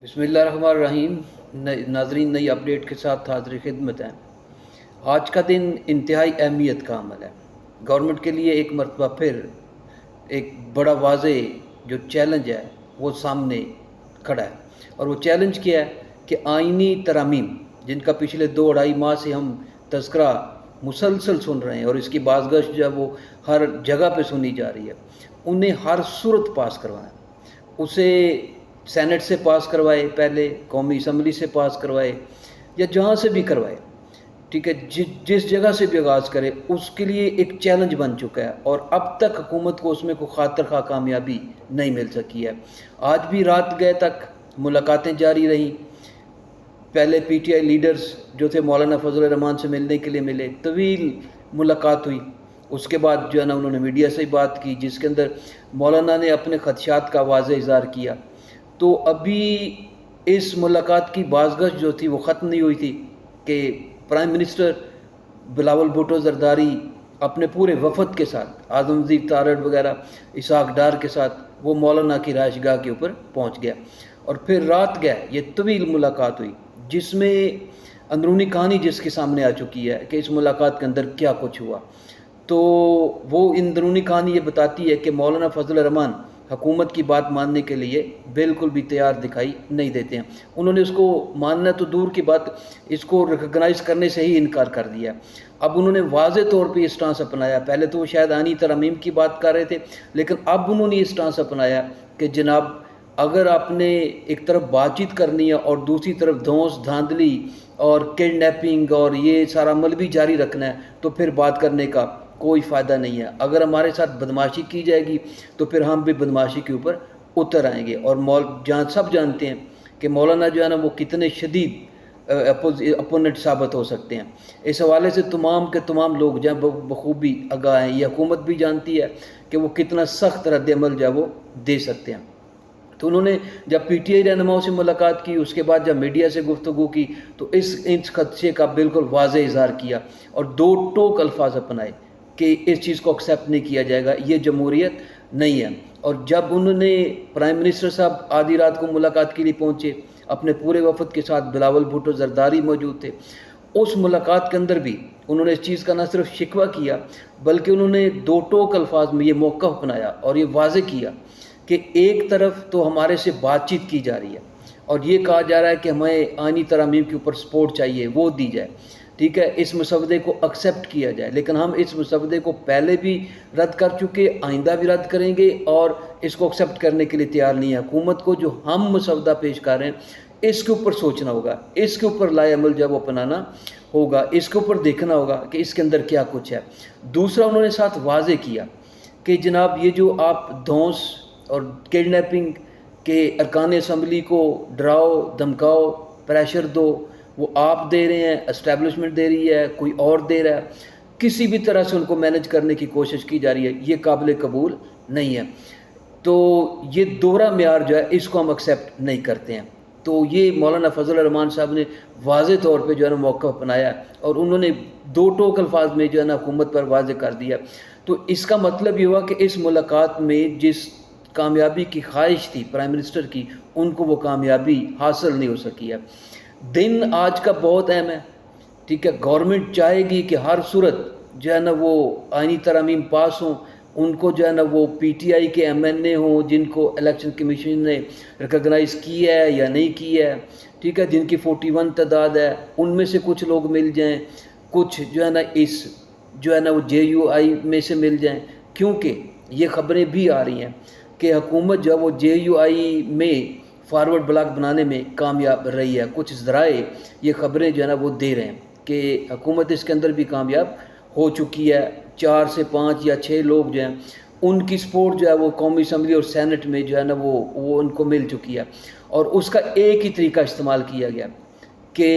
بسم اللہ الرحمن الرحیم۔ ناظرین، نئی اپڈیٹ کے ساتھ حاضر خدمت ہیں۔ آج کا دن انتہائی اہمیت کا عمل ہے۔ گورنمنٹ کے لیے ایک مرتبہ پھر ایک بڑا واضح جو چیلنج ہے وہ سامنے کھڑا ہے، اور وہ چیلنج کیا ہے کہ آئینی ترامیم جن کا پچھلے 2-2.5 ماہ سے ہم تذکرہ مسلسل سن رہے ہیں، اور اس کی بازگشت جو ہے وہ ہر جگہ پہ سنی جا رہی ہے، انہیں ہر صورت پاس کروانا ہے۔ اسے سینٹ سے پاس کروائے، پہلے قومی اسمبلی سے پاس کروائے، یا جہاں سے بھی کروائے، ٹھیک ہے، جس جگہ سے بھی آغاز کرے، اس کے لیے ایک چیلنج بن چکا ہے، اور اب تک حکومت کو اس میں کوئی خاطر خواہ کامیابی نہیں مل سکی ہے۔ آج بھی رات گئے تک ملاقاتیں جاری رہیں۔ پہلے پی ٹی آئی لیڈرز جو تھے مولانا فضل الرحمان سے ملنے کے لیے ملے، طویل ملاقات ہوئی۔ اس کے بعد جو ہے نا انہوں نے میڈیا سے بات کی، جس کے اندر مولانا نے اپنے خدشات کا واضح اظہار کیا۔ تو ابھی اس ملاقات کی بازگشت جو تھی وہ ختم نہیں ہوئی تھی کہ پرائم منسٹر بلاول بھٹو زرداری اپنے پورے وفد کے ساتھ، اعظم وزیر تارڑ وغیرہ، اسحاق ڈار کے ساتھ، وہ مولانا کی رہائش گاہ کے اوپر پہنچ گیا، اور پھر رات گئے یہ طویل ملاقات ہوئی، جس میں اندرونی کہانی جس کے سامنے آ چکی ہے کہ اس ملاقات کے اندر کیا کچھ ہوا۔ تو وہ اندرونی کہانی یہ بتاتی ہے کہ مولانا فضل الرحمان حکومت کی بات ماننے کے لیے بالکل بھی تیار دکھائی نہیں دیتے ہیں۔ انہوں نے اس کو ماننا تو دور کی بات، اس کو ریکگنائز کرنے سے ہی انکار کر دیا۔ اب انہوں نے واضح طور پہ یہ سٹانس اپنایا، پہلے تو وہ شاید آئینی ترامیم کی بات کر رہے تھے، لیکن اب انہوں نے یہ سٹانس اپنایا کہ جناب اگر آپ نے ایک طرف بات چیت کرنی ہے اور دوسری طرف دھونس دھاندلی اور کڈنیپنگ اور یہ سارا عمل بھی جاری رکھنا ہے، تو پھر بات کرنے کا کوئی فائدہ نہیں ہے۔ اگر ہمارے ساتھ بدماشی کی جائے گی تو پھر ہم بھی بدماشی کے اوپر اتر آئیں گے، اور جہاں سب جانتے ہیں کہ مولانا جو ہے نا وہ کتنے شدید اپوننٹ ثابت ہو سکتے ہیں۔ اس حوالے سے تمام کے تمام لوگ جو ہیں بخوبی آگاہ ہیں، یہ حکومت بھی جانتی ہے کہ وہ کتنا سخت رد عمل جو ہے وہ دے سکتے ہیں۔ تو انہوں نے جب پی ٹی آئی رہنماؤں سے ملاقات کی، اس کے بعد جب میڈیا سے گفتگو کی، تو اس خدشے کا بالکل واضح اظہار کیا، اور 2 ٹوک الفاظ اپنائے کہ اس چیز کو ایکسیپٹ نہیں کیا جائے گا، یہ جمہوریت نہیں ہے۔ اور جب انہوں نے پرائم منسٹر صاحب آدھی رات کو ملاقات کے لیے پہنچے اپنے پورے وفد کے ساتھ، بلاول بھٹو زرداری موجود تھے، اس ملاقات کے اندر بھی انہوں نے اس چیز کا نہ صرف شکوہ کیا، بلکہ انہوں نے 2 ٹوک الفاظ میں یہ موقف اپنایا اور یہ واضح کیا کہ ایک طرف تو ہمارے سے بات چیت کی جا رہی ہے، اور یہ کہا جا رہا ہے کہ ہمیں آئینی ترامیم کے اوپر سپورٹ چاہیے، وہ دی جائے، ٹھیک ہے، اس مسودے کو ایکسیپٹ کیا جائے، لیکن ہم اس مسودے کو پہلے بھی رد کر چکے، آئندہ بھی رد کریں گے، اور اس کو ایکسیپٹ کرنے کے لیے تیار نہیں ہے۔ حکومت کو جو ہم مسودہ پیش کر رہے ہیں اس کے اوپر سوچنا ہوگا، اس کے اوپر لائے عمل جب وہ اپنانا ہوگا، اس کے اوپر دیکھنا ہوگا کہ اس کے اندر کیا کچھ ہے۔ دوسرا انہوں نے ساتھ واضح کیا کہ جناب یہ جو آپ دھونس اور کڈنیپنگ کے ارکان اسمبلی کو ڈراؤ دھمکاؤ پریشر دو، وہ آپ دے رہے ہیں، اسٹیبلشمنٹ دے رہی ہے، کوئی اور دے رہا ہے، کسی بھی طرح سے ان کو مینج کرنے کی کوشش کی جا رہی ہے، یہ قابل قبول نہیں ہے۔ تو یہ دوہرا معیار جو ہے اس کو ہم ایکسیپٹ نہیں کرتے ہیں۔ تو یہ مولانا فضل الرحمان صاحب نے واضح طور پہ جو ہے نا موقف اپنایا، اور انہوں نے 2 ٹوک الفاظ میں جو ہے نا حکومت پر واضح کر دیا۔ تو اس کا مطلب یہ ہوا کہ اس ملاقات میں جس کامیابی کی خواہش تھی پرائم منسٹر کی، ان کو وہ کامیابی حاصل نہیں ہو سکی ہے۔ دن آج کا بہت اہم ہے، ٹھیک ہے، گورنمنٹ چاہے گی کہ ہر صورت جو ہے نا وہ آئینی ترامیم پاس ہوں، ان کو جو ہے نا وہ پی ٹی آئی کے ایم این اے ہوں جن کو الیکشن کمیشن نے ریکگنائز کی ہے یا نہیں کی ہے، ٹھیک ہے، جن کی 41 تعداد ہے، ان میں سے کچھ لوگ مل جائیں، کچھ جو ہے نا اس جو ہے نا وہ جے یو آئی میں سے مل جائیں، کیونکہ یہ خبریں بھی آ رہی ہیں کہ حکومت جو ہے وہ جے یو آئی میں فارورڈ بلاک بنانے میں کامیاب رہی ہے۔ کچھ ذرائع یہ خبریں جو ہے نا وہ دے رہے ہیں کہ حکومت اس کے اندر بھی کامیاب ہو چکی ہے۔ 4 سے 5 یا 6 لوگ جو ہیں ان کی سپورٹ جو ہے وہ قومی اسمبلی اور سینٹ میں جو ہے نا وہ ان کو مل چکی ہے، اور اس کا ایک ہی طریقہ استعمال کیا گیا کہ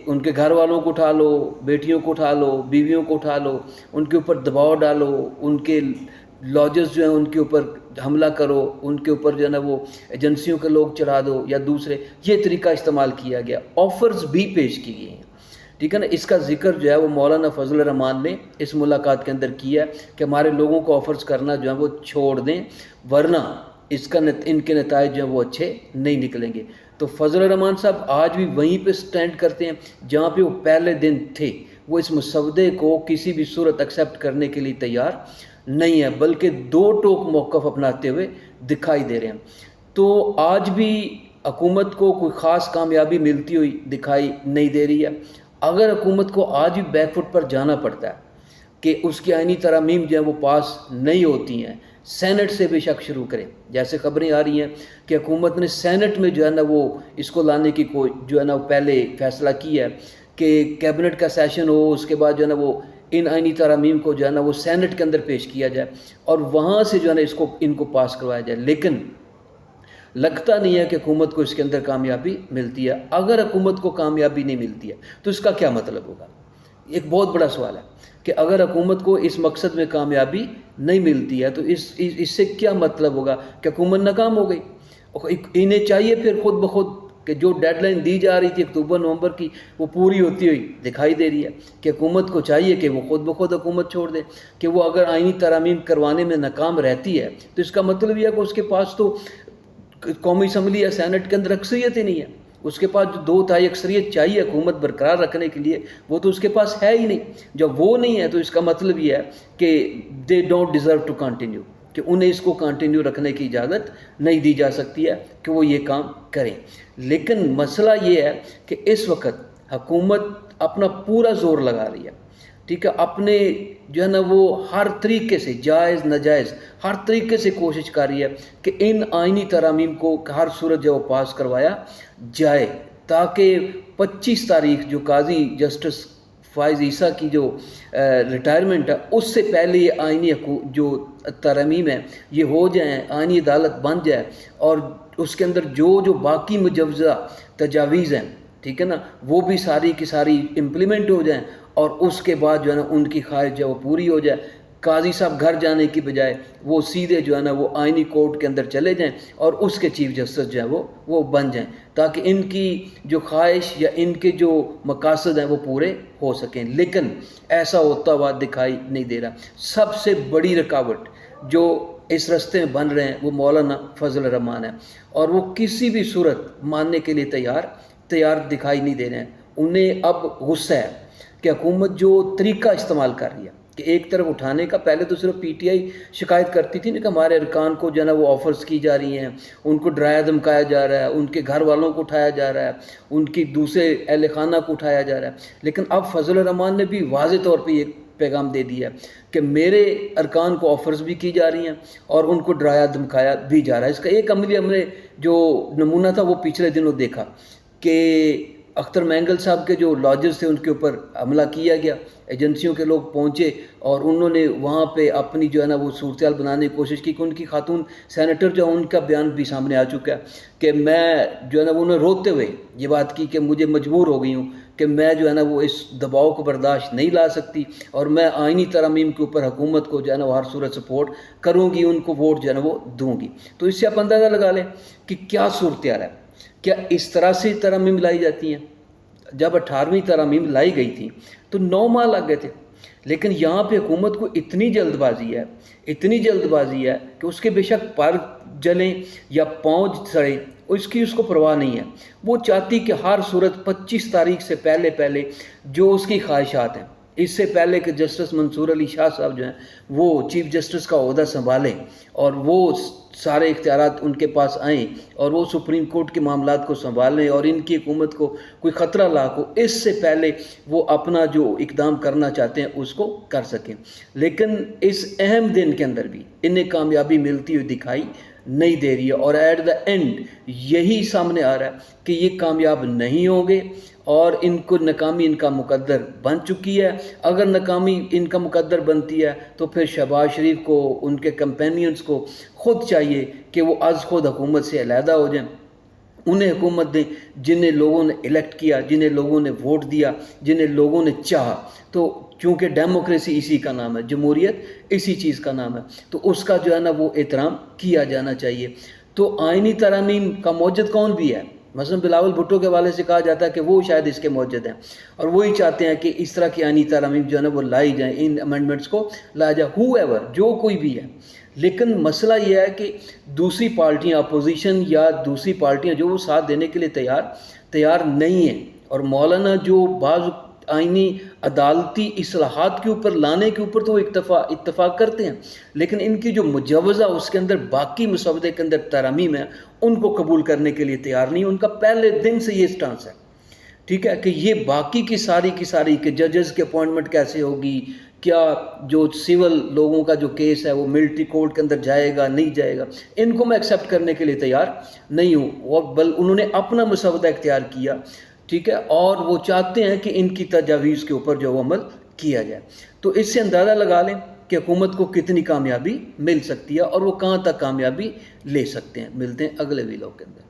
ان کے گھر والوں کو اٹھا لو، بیٹیوں کو اٹھا لو، بیویوں کو اٹھا لو، ان کے اوپر دباؤ ڈالو، ان کے لاجز جو ہیں ان کے اوپر حملہ کرو، ان کے اوپر جو ہے نا وہ ایجنسیوں کے لوگ چڑھا دو یا دوسرے، یہ طریقہ استعمال کیا گیا۔ آفرز بھی پیش کی گئی ہیں، ٹھیک ہے نا۔ اس کا ذکر جو ہے وہ مولانا فضل الرحمان نے اس ملاقات کے اندر کیا ہے کہ ہمارے لوگوں کو آفرز کرنا جو ہے وہ چھوڑ دیں، ورنہ اس کا ان کے نتائج جو ہیں وہ اچھے نہیں نکلیں گے۔ تو فضل الرحمان صاحب آج بھی وہیں پہ سٹینڈ کرتے ہیں جہاں پہ وہ پہلے دن تھے. وہ اس مسودے کو کسی بھی صورت ایکسیپٹ کرنے کے لیے تیار نہیں ہے، بلکہ دو ٹوک موقف اپناتے ہوئے دکھائی دے رہے ہیں. تو آج بھی حکومت کو کوئی خاص کامیابی ملتی ہوئی دکھائی نہیں دے رہی ہے. اگر حکومت کو آج بھی بیک فٹ پر جانا پڑتا ہے کہ اس کی آئینی ترامیم جو ہے وہ پاس نہیں ہوتی ہیں، سینٹ سے بے شک شروع کریں. جیسے خبریں آ رہی ہیں کہ حکومت نے سینٹ میں جو ہے نا وہ اس کو لانے کی جو ہے نا وہ پہلے فیصلہ کیا ہے کہ کیبنٹ کا سیشن ہو، اس کے بعد جو ہے نا وہ ان آئینی ترامیم کو جو ہے نا وہ سینٹ کے اندر پیش کیا جائے اور وہاں سے جو ہے نا ان کو پاس کروایا جائے. لیکن لگتا نہیں ہے کہ حکومت کو اس کے اندر کامیابی ملتی ہے. اگر حکومت کو کامیابی نہیں ملتی ہے تو اس کا کیا مطلب ہوگا؟ ایک بہت بڑا سوال ہے کہ اگر حکومت کو اس مقصد میں کامیابی نہیں ملتی ہے تو اس سے کیا مطلب ہوگا کہ حکومت ناکام ہو گئی. انہیں چاہیے پھر خود بخود کہ جو ڈیڈ لائن دی جا رہی تھی اکتوبر نومبر کی وہ پوری ہوتی ہوئی دکھائی دے رہی ہے کہ حکومت کو چاہیے کہ وہ خود بخود حکومت چھوڑ دے. کہ وہ اگر آئینی ترامیم کروانے میں ناکام رہتی ہے تو اس کا مطلب یہ ہے کہ اس کے پاس تو قومی اسمبلی یا سینٹ کے اندر اکثریت ہی نہیں ہے. اس کے پاس جو 2/3 اکثریت چاہیے حکومت برقرار رکھنے کے لیے وہ تو اس کے پاس ہے ہی نہیں. جب وہ نہیں ہے تو اس کا مطلب یہ ہے کہ they don't deserve to continue, کہ انہیں اس کو کنٹینیو رکھنے کی اجازت نہیں دی جا سکتی ہے کہ وہ یہ کام کریں. لیکن مسئلہ یہ ہے کہ اس وقت حکومت اپنا پورا زور لگا رہی ہے، ٹھیک ہے، اپنے جو ہے نا وہ ہر طریقے سے جائز ناجائز ہر طریقے سے کوشش کر رہی ہے کہ ان آئینی ترامیم کو ہر صورت جو پاس کروایا جائے تاکہ 25 تاریخ جو قاضی جسٹس فائز عیسیٰ کی جو ریٹائرمنٹ ہے اس سے پہلے یہ آئینی جو ترامیم ہے یہ ہو جائیں، آئینی عدالت بن جائے اور اس کے اندر جو باقی مجوزہ تجاویز ہیں، ٹھیک ہے نا، وہ بھی ساری کی ساری امپلیمنٹ ہو جائیں اور اس کے بعد جو ہے نا ان کی خواہش جو ہے وہ پوری ہو جائے. قاضی صاحب گھر جانے کی بجائے وہ سیدھے جو ہے نا وہ آئینی کورٹ کے اندر چلے جائیں اور اس کے چیف جسٹس جو ہے وہ بن جائیں تاکہ ان کی جو خواہش یا ان کے جو مقاصد ہیں وہ پورے ہو سکیں. لیکن ایسا ہوتا ہوا دکھائی نہیں دے رہا. سب سے بڑی رکاوٹ جو اس رستے میں بن رہے ہیں وہ مولانا فضل الرحمان ہے اور وہ کسی بھی صورت ماننے کے لیے تیار دکھائی نہیں دے رہے ہیں. انہیں اب غصہ ہے کہ حکومت جو طریقہ استعمال کر رہی ہے کہ ایک طرف اٹھانے کا، پہلے تو صرف پی ٹی آئی شکایت کرتی تھی نا کہ ہمارے ارکان کو جو ہے نا وہ آفرز کی جا رہی ہیں، ان کو ڈرایا دھمکایا جا رہا ہے، ان کے گھر والوں کو اٹھایا جا رہا ہے، ان کی دوسرے اہل خانہ کو اٹھایا جا رہا ہے. لیکن اب فضل الرحمان نے بھی واضح طور پہ یہ پیغام دے دیا ہے کہ میرے ارکان کو آفرز بھی کی جا رہی ہیں اور ان کو ڈرایا دھمکایا بھی جا رہا ہے. اس کا ایک عملی ہم نے جو نمونہ تھا وہ پچھلے دنوں دیکھا کہ اختر مینگل صاحب کے جو لاجز تھے ان کے اوپر حملہ کیا گیا. ایجنسیوں کے لوگ پہنچے اور انہوں نے وہاں پہ اپنی جو ہے نا وہ صورتحال بنانے کی کوشش کی کہ ان کی خاتون سینیٹر جو ان کا بیان بھی سامنے آ چکا ہے کہ میں جو ہے نا انہوں نے روتے ہوئے یہ بات کی کہ مجھے مجبور ہو گئی ہوں کہ میں جو ہے نا وہ اس دباؤ کو برداشت نہیں لا سکتی اور میں آئینی ترامیم کے اوپر حکومت کو جو ہے نا وہ ہر صورت سپورٹ کروں گی، ان کو ووٹ جو ہے نا وہ دوں گی. تو اس سے آپ اندازہ لگا لیں کہ کیا صورتحال ہے. کیا اس طرح سے ترامیم لائی جاتی ہیں؟ جب 18ویں ترامیم لائی گئی تھی تو 9 ماہ لگ گئے تھے، لیکن یہاں پہ حکومت کو اتنی جلد بازی ہے کہ اس کے بے شک پر جلیں یا پاؤں سڑیں اس کو پرواہ نہیں ہے. وہ چاہتی کہ ہر صورت 25 تاریخ سے پہلے جو اس کی خواہشات ہیں، اس سے پہلے کہ جسٹس منصور علی شاہ صاحب جو ہیں وہ چیف جسٹس کا عہدہ سنبھالیں اور وہ سارے اختیارات ان کے پاس آئیں اور وہ سپریم کورٹ کے معاملات کو سنبھالیں اور ان کی حکومت کو کوئی خطرہ لاحق ہو، اس سے پہلے وہ اپنا جو اقدام کرنا چاہتے ہیں اس کو کر سکیں. لیکن اس اہم دن کے اندر بھی انہیں کامیابی ملتی ہوئی دکھائی نہیں دے رہی ہے اور ایٹ دا اینڈ یہی سامنے آ رہا ہے کہ یہ کامیاب نہیں ہوں گے اور ان کو ناکامی ان کا مقدر بن چکی ہے. اگر ناکامی ان کا مقدر بنتی ہے تو پھر شہباز شریف کو، ان کے کمپینینز کو خود چاہیے کہ وہ از خود حکومت سے علیحدہ ہو جائیں. انہیں حکومت دیں جنہیں لوگوں نے الیکٹ کیا، جنہیں لوگوں نے ووٹ دیا، جنہیں لوگوں نے چاہا. تو چونکہ ڈیموکریسی اسی کا نام ہے، جمہوریت اسی چیز کا نام ہے، تو اس کا جو ہے نا وہ احترام کیا جانا چاہیے. تو آئینی ترامیم کا موجد کون بھی ہے؟ مثلا بلاول بھٹو کے حوالے سے کہا جاتا ہے کہ وہ شاید اس کے موجد ہیں اور وہی چاہتے ہیں کہ اس طرح کی آئینی ترامیم جو ہے نا وہ لائی جائیں، ان امینڈمنٹس کو لایا جائے، ہو ایور جو کوئی بھی ہے. لیکن مسئلہ یہ ہے کہ دوسری پارٹیاں اپوزیشن یا دوسری پارٹیاں جو وہ ساتھ دینے کے لیے تیار نہیں ہیں. اور مولانا جو بعض آئینی عدالتی اصلاحات کے اوپر لانے کے اوپر تو وہ اتفاق کرتے ہیں، لیکن ان کی جو مجوزہ اس کے اندر باقی مسودے کے اندر ترامیم ہیں ان کو قبول کرنے کے لیے تیار نہیں. ان کا پہلے دن سے یہ سٹانس ہے، ٹھیک ہے، کہ یہ باقی کی ساری کہ ججز کے اپوائنٹمنٹ کیسے ہوگی، کیا جو سول لوگوں کا جو کیس ہے وہ ملٹری کورٹ کے اندر جائے گا نہیں جائے گا، ان کو میں ایکسیپٹ کرنے کے لیے تیار نہیں ہوں. اور بل انہوں نے اپنا مسودہ اختیار کیا، ٹھیک ہے، اور وہ چاہتے ہیں کہ ان کی تجاویز کے اوپر جو عمل کیا جائے. تو اس سے اندازہ لگا لیں کہ حکومت کو کتنی کامیابی مل سکتی ہے اور وہ کہاں تک کامیابی لے سکتے ہیں. ملتے ہیں اگلے ویڈیو کے اندر.